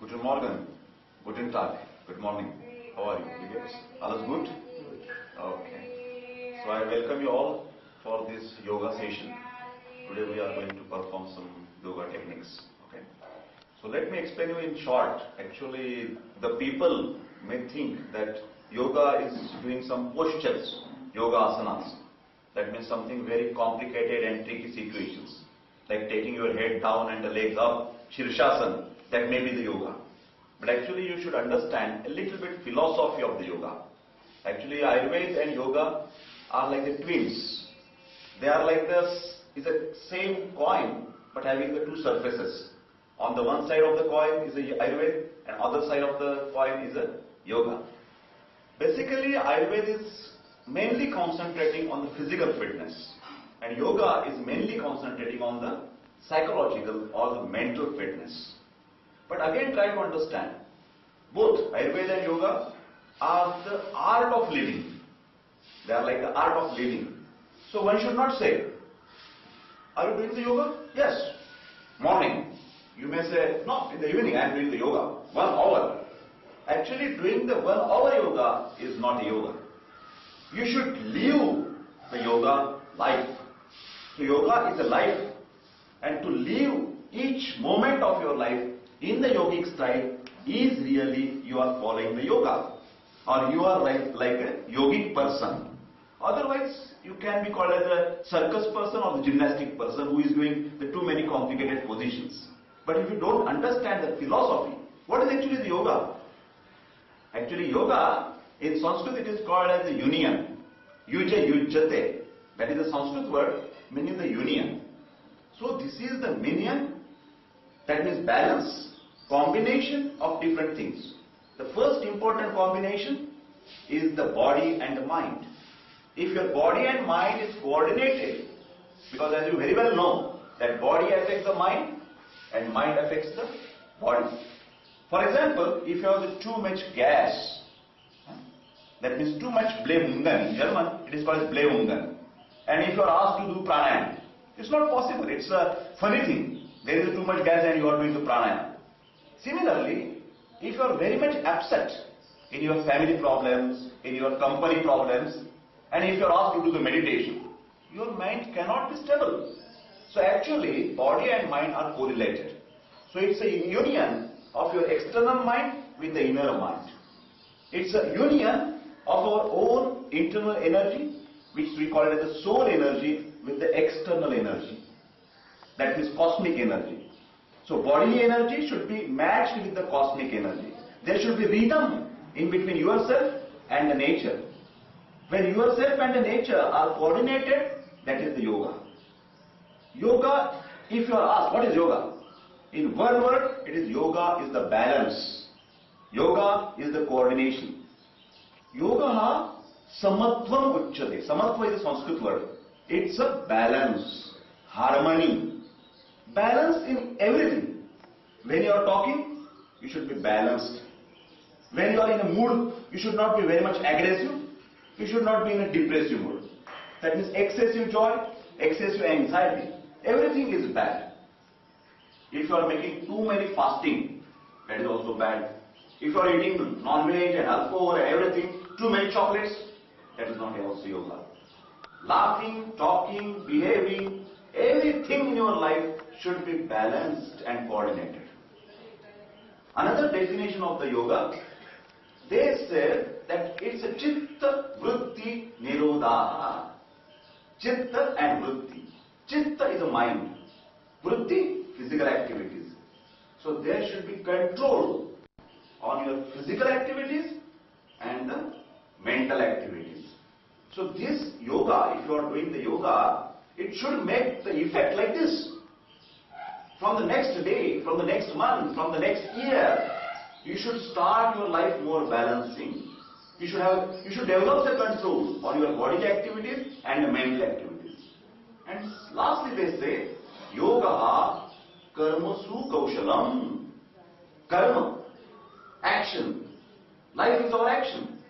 Guten Morgen, Guten Tag, good morning. How are you? Yes? Alles gut? Okay. So I welcome you all for this yoga session. Today we are going to perform some yoga techniques. Okay. So let me explain you in short. Actually, the people may think that yoga is doing some postures, yoga asanas. That means something very complicated and tricky situations, like taking your head down and the legs up, Shirshasana. That may be the yoga. But actually you should understand a little bit philosophy of the yoga. Actually Ayurveda and yoga are like the twins. They are like this, it's the same coin but having the two surfaces. On the one side of the coin is the Ayurveda and other side of the coin is the yoga. Basically Ayurveda is mainly concentrating on the physical fitness and yoga is mainly concentrating on the psychological or the mental fitness. But again try to understand, both Ayurveda and yoga are the art of living. They are like the art of living. So one should not say, are you doing the yoga? Yes. Morning. You may say, no, in the evening I am doing the yoga. 1 hour. Actually doing the 1 hour yoga is not yoga. You should live the yoga life. So yoga is a life. And to live each moment of your life in the yogic style is really you are following the yoga or you are like a yogic person. Otherwise you can be called as a circus person or the gymnastic person who is doing the too many complicated positions. But if you don't understand the philosophy, what is actually the yoga? Actually yoga in Sanskrit it is called as the union. Yuja yujjate. That is a Sanskrit word meaning the union. So this is the meaning, that means balance. Combination of different things. The first important combination is the body and the mind. If your body and mind is coordinated, because as you very well know, that body affects the mind and mind affects the body. For example, if you have too much gas, that means too much Blähungen. In German, it is called Blähungen. And if you are asked to do pranayam, it's not possible. It's a funny thing. There is too much gas and you are doing the pranayam. Similarly, if you are very much upset in your family problems, in your company problems, and if you are asked to do the meditation, your mind cannot be stable. So actually, body and mind are correlated. So it's a union of your external mind with the inner mind. It's a union of our own internal energy, which we call it as the soul energy, with the external energy. That is cosmic energy. So bodily energy should be matched with the cosmic energy. There should be rhythm in between yourself and the nature. When yourself and the nature are coordinated, that is the yoga. Yoga, if you are asked, what is yoga? In one word, it is yoga is the balance. Yoga is the coordination. Yoga samatvam uchyate. Samatva is a Sanskrit word. It's a balance, harmony. Balance in everything. When you are talking, you should be balanced. When you are in a mood, you should not be very much aggressive. You should not be in a depressive mood. That means excessive joy, excessive anxiety. Everything is bad. If you are making too many fasting, that is also bad. If you are eating non-veg and alcohol and everything, too many chocolates, that is not also yoga. Laughing, talking, behaving, everything in your life should be balanced and coordinated. Another definition of the yoga, they say that it's a chitta vritti nirodha. Chitta and vritti. Chitta is a mind. Vritti, physical activities. So there should be control on your physical activities and the mental activities. So this yoga, if you are doing the yoga, it should make the effect like this. From the next day, from the next month, from the next year, you should start your life more balancing. You should develop the control on your bodily activities and the mental activities. And lastly they say, yoga karmasu kaushalam. Karma, action. Life is our action.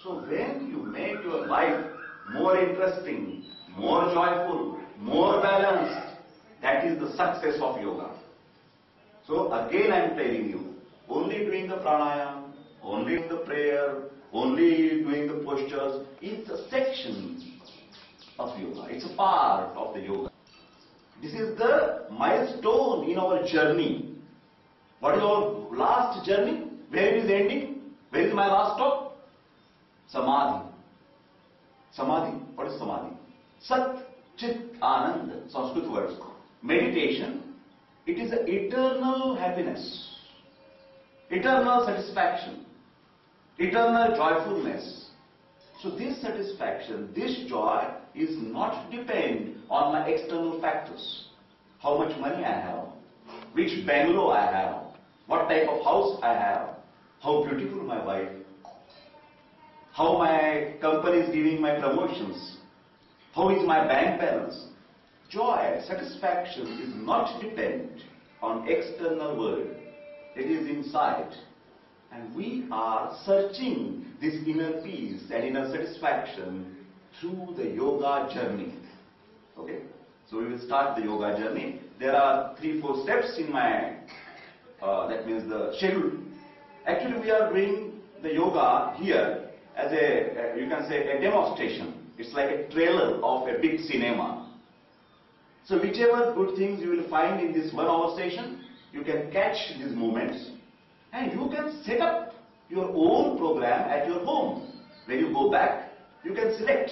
So when you make your life more interesting, more joyful, more balanced, that is the success of yoga. So again I am telling you, only doing the pranayam, only doing the prayer, only doing the postures. It's a section of yoga. It's a part of the yoga. This is the milestone in our journey. What is our last journey? Where it is ending? Where is my last stop? Samadhi. Samadhi. What is Samadhi? Sat, Chit, Anand. Sanskrit words. Meditation. It is an eternal happiness, eternal satisfaction, eternal joyfulness. So this satisfaction, this joy is not depend on my external factors. How much money I have, which bungalow I have, what type of house I have, how beautiful my wife, how my company is giving my promotions, how is my bank balance. Joy, satisfaction is not dependent on external world. It is inside. And we are searching this inner peace and inner satisfaction through the yoga journey. Okay? So we will start the yoga journey. There are 3-4 steps in my, that means the schedule. Actually we are doing the yoga here as a, you can say a demonstration. It's like a trailer of a big cinema. So whichever good things you will find in this 1 hour session, you can catch these moments and you can set up your own program at your home. When you go back, you can select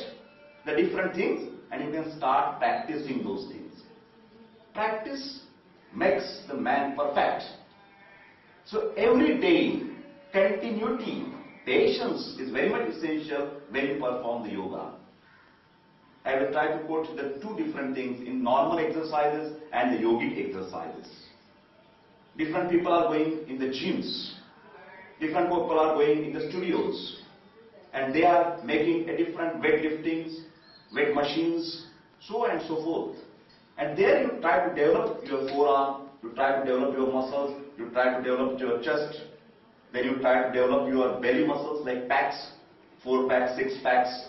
the different things and you can start practicing those things. Practice makes the man perfect. So every day, continuity, patience is very much essential when you perform the yoga. I will try to quote the 2 different things in normal exercises and the yogic exercises. Different people are going in the gyms. Different people are going in the studios. And they are making a different weightliftings, weight machines, so on and so forth. And there you try to develop your forearm, you try to develop your muscles, you try to develop your chest, then you try to develop your belly muscles like packs, 4 packs, 6 packs.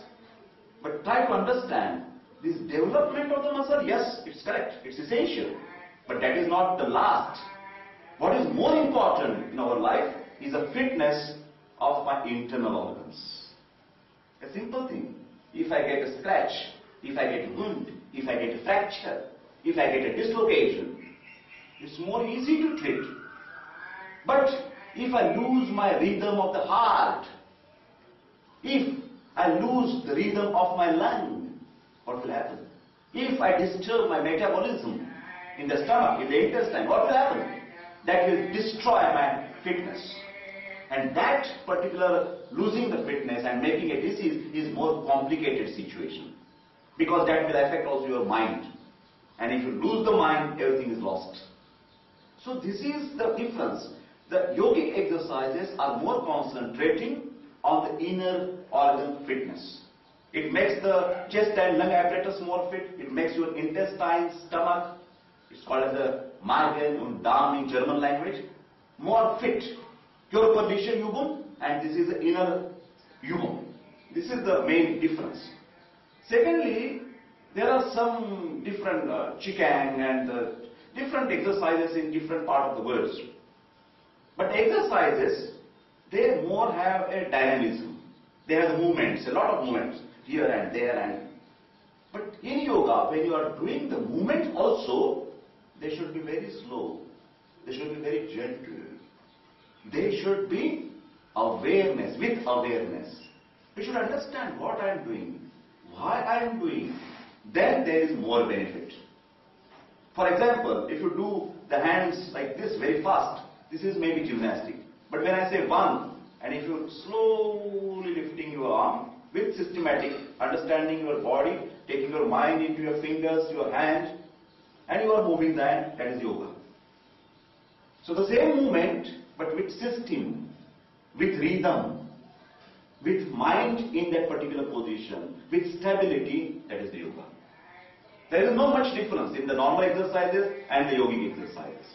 But try to understand, this development of the muscle, yes, it's correct, it's essential. But that is not the last. What is more important in our life is the fitness of my internal organs. A simple thing. If I get a scratch, if I get a wound, if I get a fracture, if I get a dislocation, it's more easy to treat. But if I lose my rhythm of the heart, if I lose the rhythm of my lung, what will happen? If I disturb my metabolism in the stomach, in the intestine, what will happen? That will destroy my fitness. And that particular losing the fitness and making a disease is more complicated situation. Because that will affect also your mind. And if you lose the mind, everything is lost. So this is the difference. The yogic exercises are more concentrating on the inner organ fitness. It makes the chest and lung apparatus more fit. It makes your intestine, stomach, it's called as the Magen und Darm in German language, more fit. Körperliche Übung, and this is the inner Übung. This is the main difference. Secondly, there are some different Qigong and different exercises in different part of the world. But exercises, they more have a dynamism. They have the movements, a lot of movements here and there. But in yoga, when you are doing the movement also, they should be very slow. They should be very gentle. They should be awareness, with awareness. We should understand what I am doing, why I am doing. Then there is more benefit. For example, if you do the hands like this very fast, this is maybe gymnastic. But when I say 1, and if you slowly lifting your arm with systematic, understanding your body, taking your mind into your fingers, your hand, and you are moving the hand, that is yoga. So the same movement, but with system, with rhythm, with mind in that particular position, with stability, that is the yoga. There is no much difference in the normal exercises and the yogic exercises.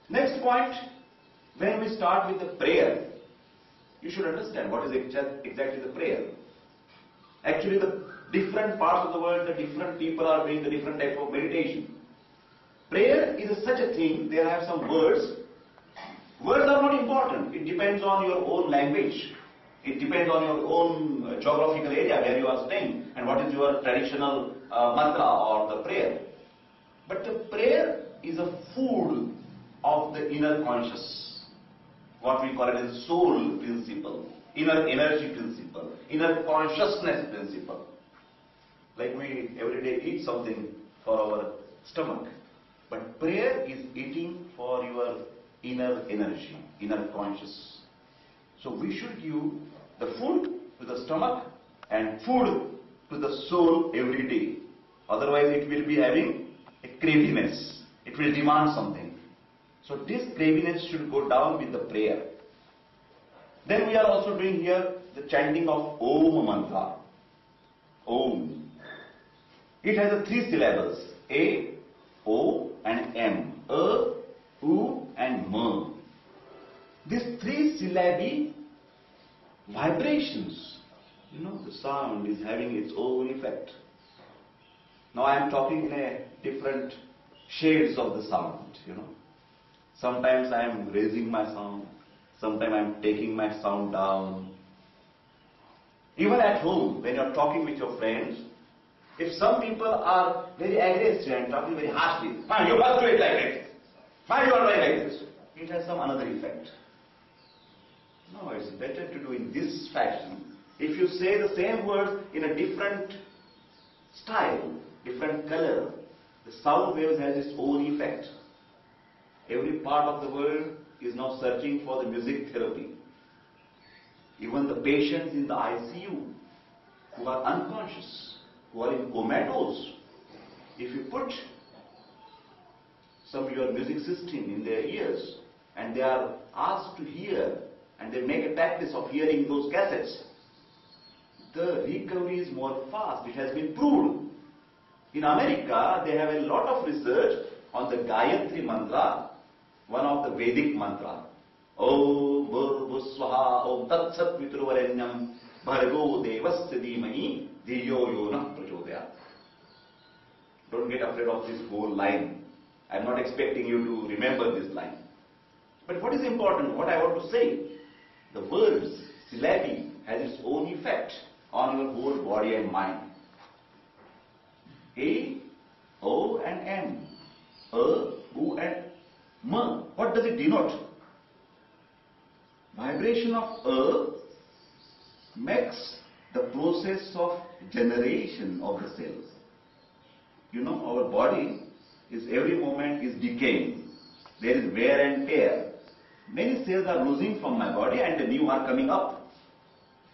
Next point, when we start with the prayer, you should understand what is exactly the prayer. Actually, the different parts of the world, the different people are doing the different type of meditation. Prayer is such a thing, there are some words Words are not important. It depends on your own language. It depends on your own geographical area where you are staying and what is your traditional mantra or the prayer. But the prayer is a food of the inner conscious, what we call it as soul principle, inner energy principle, inner consciousness principle. Like we every day eat something for our stomach, but prayer is eating for your inner energy, inner conscious. So we should give the food to the stomach and food to the soul every day. Otherwise it will be having a craviness. It will demand something. So this craviness should go down with the prayer. Then we are also doing here the chanting of Om mantra. Om. It has 3 syllables. A, O and M. A, U and M. These 3 syllabi vibrations, the sound is having its own effect. Now I am talking in a different shades of the sound, Sometimes I am raising my sound, sometimes I am taking my sound down. Even at home, when you are talking with your friends, if some people are very aggressive and talking very harshly, you must do it like this. Why you are doing like this? It has some another effect. No, it's better to do in this fashion. If you say the same word in a different style, different color, the sound waves has its own effect. Every part of the world is now searching for the music therapy. Even the patients in the ICU who are unconscious, who are in comatose, if you put some of your music system in their ears and they are asked to hear and they make a practice of hearing those cassettes, the recovery is more fast. It has been proved. In America, they have a lot of research on the Gayatri mantra, one of the Vedic mantra. Om Bhurvus Swaha Om Tat Sat Viturvarenyam Bhargo Devasya Dhimahi Dhiyo Yona Prachodayat. Don't get afraid of this whole line. I am not expecting you to remember this line. But what is important, what I want to say, the words, syllabi, has its own effect on your whole body and mind. A, O and M. A, U and M. What does it denote? Vibration of A makes the process of generation of the cells. Our body is every moment is decaying. There is wear and tear. Many cells are losing from my body and the new are coming up.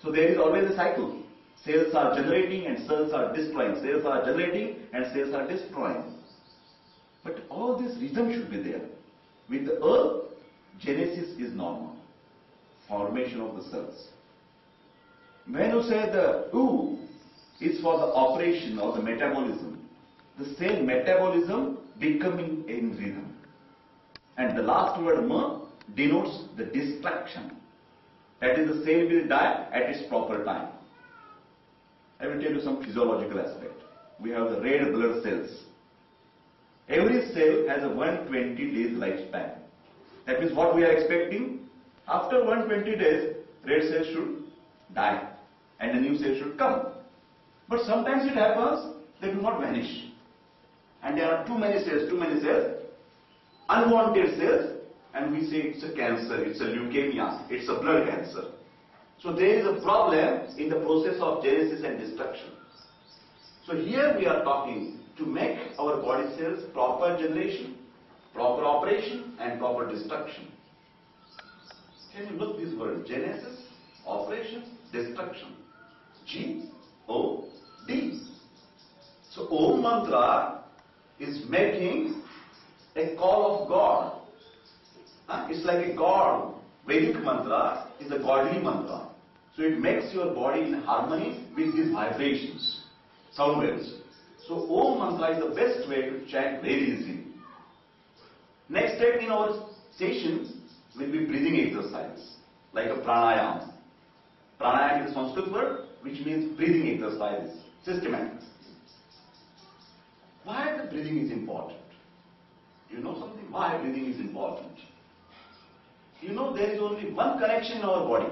So there is always a cycle. Cells are generating and cells are destroying. Cells are generating and cells are destroying. But all this rhythm should be there. With the earth, genesis is normal. Formation of the cells. When you say the U is for the operation or the metabolism, the cell metabolism becoming in rhythm. And the last word M denotes the destruction. That is, the cell will die at its proper time. I will tell you some physiological aspect. We have the red blood cells. Every cell has a 120 days lifespan. That means what we are expecting, after 120 days, red cells should die and a new cell should come. But sometimes it happens, they do not vanish. And there are too many cells, unwanted cells, and we say it's a cancer, it's a leukemia, it's a blood cancer. So there is a problem in the process of genesis and destruction. So here we are talking to make our body cells proper generation, proper operation and proper destruction. Can you look this word? Genesis, operation, destruction. G-O-D. So Om mantra is making a call of God. It's like a God. Vedic mantra is a godly mantra. So it makes your body in harmony with these vibrations, sound waves. So Om mantra is the best way to chant very easily. Next step in our sessions will be breathing exercise, like a pranayam. Pranayam is a Sanskrit word which means breathing exercise, systematic. Why the breathing is important? You know something? Why breathing is important? know there is only one connection in our body,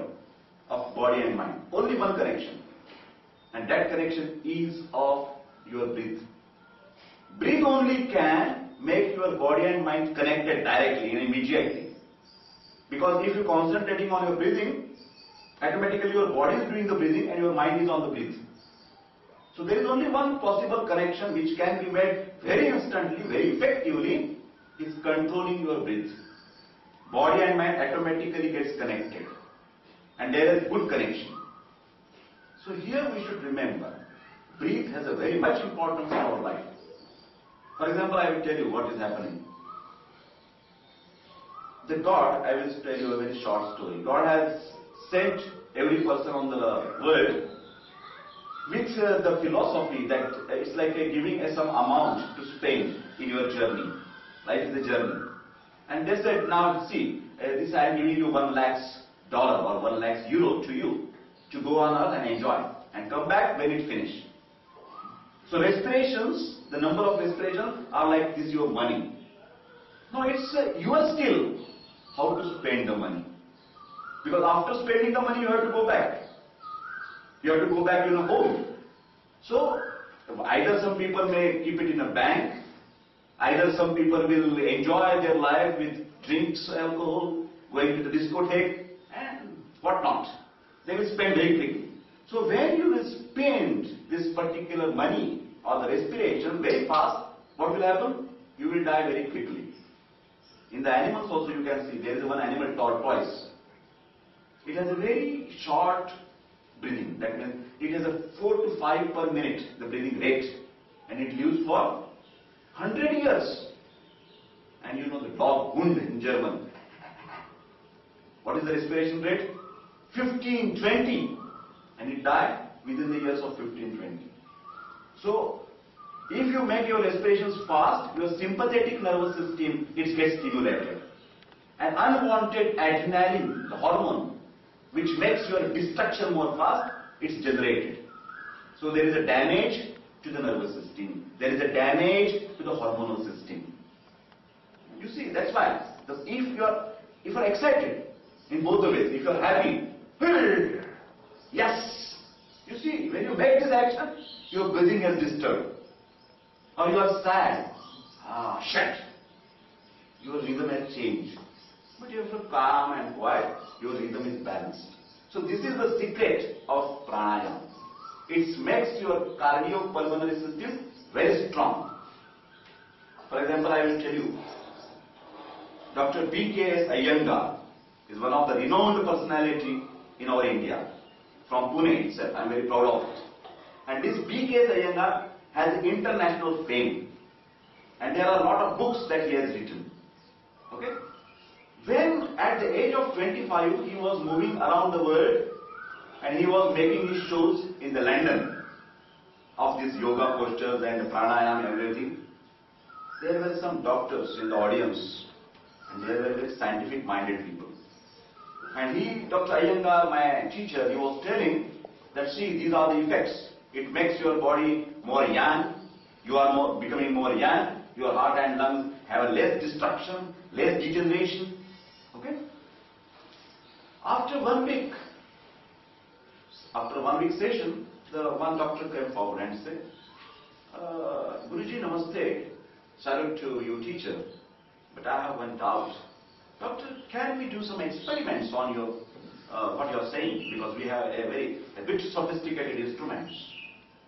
of body and mind. Only one connection. And that connection is of your breath. Breath only can make your body and mind connected directly and immediately. Because if you're concentrating on your breathing, automatically your body is doing the breathing and your mind is on the breath. So there is only one possible connection which can be made very instantly, very effectively, is controlling your breath. Body and mind automatically gets connected. And there is good connection. So here we should remember, breath has a very much importance in our life. For example, I will tell you what is happening. The God, I will tell you a very short story. God has sent every person on the world with the philosophy that it's like giving some amount to spend in your journey. Life is a journey. And they said, now see, this I am giving you $1 lakh or €1 lakh to you to go on earth and enjoy and come back when it finishes. So respirations, the number of respirations are like this your money. No, it's your skill how to spend the money. Because after spending the money you have to go back. You have to go back to your home. So either some people may keep it in a bank, either some people will enjoy their life with drinks, alcohol, going to the discotheque and whatnot. They will spend very quickly. So when you will spend this particular money or the respiration very fast, what will happen? You will die very quickly. In the animals also you can see, there is one animal, tortoise. It has a very short breathing. That means it has a 4 to 5 per minute, the breathing rate. And it lives for 100 years. And you know the dog Hund in German. What is the respiration rate? 15, 20. And it died within the years of 15, 20. So, if you make your respirations fast, your sympathetic nervous system, it gets stimulated. And unwanted adrenaline, the hormone, which makes your destruction more fast, it's generated. So there is a damage to the nervous system. There is a damage to the hormonal system. You see, that's why. If you are excited in both the ways, if you are happy, yes. You see, when you make this action, your breathing is disturbed. Or you are sad, shut. Your rhythm has changed. But you are calm and quiet, your rhythm is balanced. So this is the secret of pranayam. It makes your cardiopulmonary system very strong. For example, I will tell you, Dr. B.K.S. Iyengar is one of the renowned personality in our India, from Pune itself. I am very proud of it. And this B.K.S. Iyengar has international fame. And there are a lot of books that he has written. Okay? When at the age of 25 he was moving around the world and he was making his shows in the London of these yoga postures and pranayam and everything, there were some doctors in the audience and they were very scientific minded people. And he, Dr. Iyengar, my teacher, he was telling that see, these are the effects. It makes your body more young, you are becoming more young, your heart and lungs have a less destruction, less degeneration. Okay? After one week session, the one doctor came forward and said, Guruji, namaste, salute to you teacher, but I have one doubt. Doctor, can we do some experiments on your what you are saying? Because we have a bit sophisticated instruments.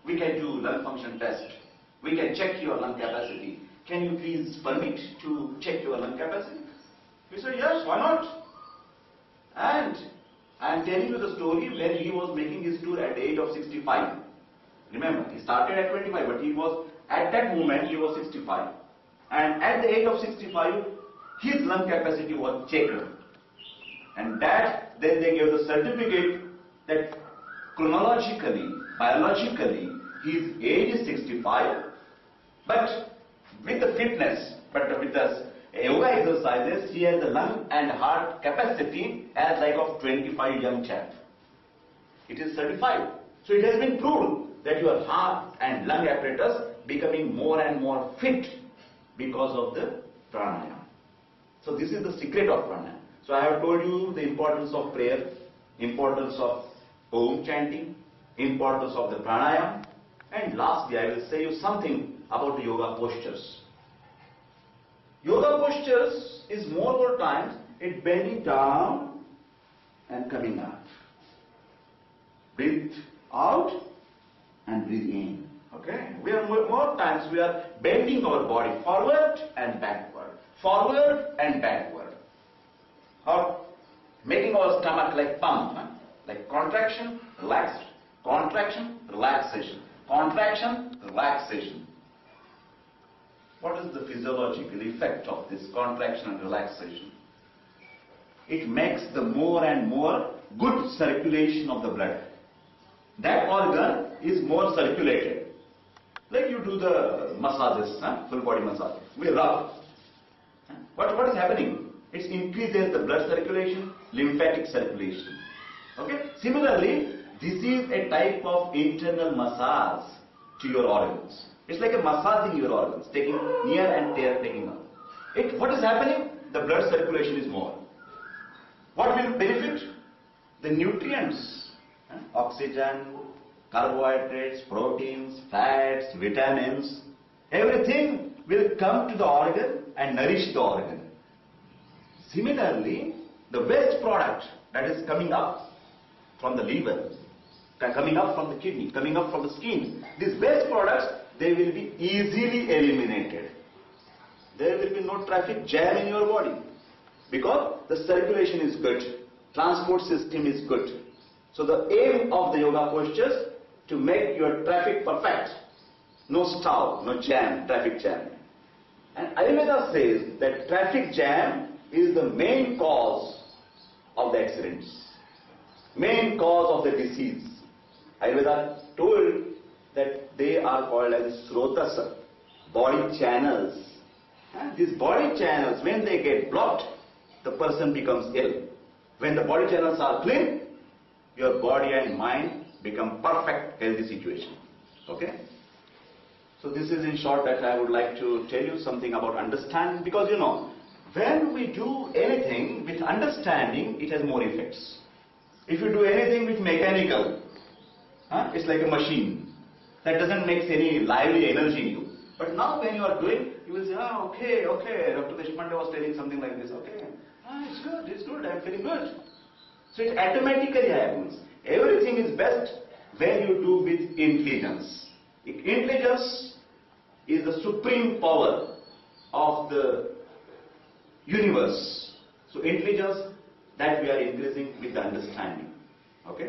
We can do lung function test. We can check your lung capacity. Can you please permit to check your lung capacity? We said, yes, why not? And I am telling you the story when he was making his tour at the age of 65. Remember, he started at 25, but he was, at that moment, he was 65. And at the age of 65, his lung capacity was checked. And that, then they gave the certificate that chronologically, biologically, his age is 65, but with the fitness, but with the yoga exercises, he has the lung and heart capacity as like of 25 young chap. It is certified. So it has been proved that your heart and lung apparatus becoming more and more fit because of the pranayam. So this is the secret of pranayam. So I have told you the importance of prayer, importance of Om chanting, importance of the pranayam, and lastly I will say you something about the yoga postures. Yoga postures is more times it bending down and coming up. Breathe out and breathe in. Okay? We are more times we are bending our body forward and backward, forward and backward, or making our stomach like pump, like contraction, relaxation, contraction, relaxation, contraction, relaxation. What is the physiological effect of this contraction and relaxation? It makes the more and more good circulation of the blood. That organ is more circulated. Like you do the massages, full body massage. We rub. What is happening? It increases the blood circulation, lymphatic circulation. Okay? Similarly, this is a type of internal massage to your organs. It's like a massaging your organs, taking near and there, taking out. What is happening? The blood circulation is more. What will benefit? The nutrients, oxygen, carbohydrates, proteins, fats, vitamins, everything will come to the organ and nourish the organ. Similarly, the waste product that is coming up from the liver, coming up from the kidney, coming up from the skin, these waste products, they will be easily eliminated. There will be no traffic jam in your body because the circulation is good, transport system is good. So the aim of the yoga postures to make your traffic perfect. No stop, no jam, traffic jam. And Ayurveda says that traffic jam is the main cause of the accidents, main cause of the disease. Ayurveda told that they are called as srotas, body channels. And these body channels, when they get blocked, the person becomes ill. When the body channels are clean, your body and mind become perfect healthy situation. Okay? So this is in short that I would like to tell you something about understanding, because when we do anything with understanding, it has more effects. If you do anything with mechanical, it's like a machine that doesn't make any lively energy in you. But now when you are doing, you will say, okay, Dr. Deshpande was telling something like this, okay, it's good, I'm feeling good. So it automatically happens. Everything is best when you do with intelligence. Intelligence is the supreme power of the universe. So intelligence that we are increasing with the understanding. Okay?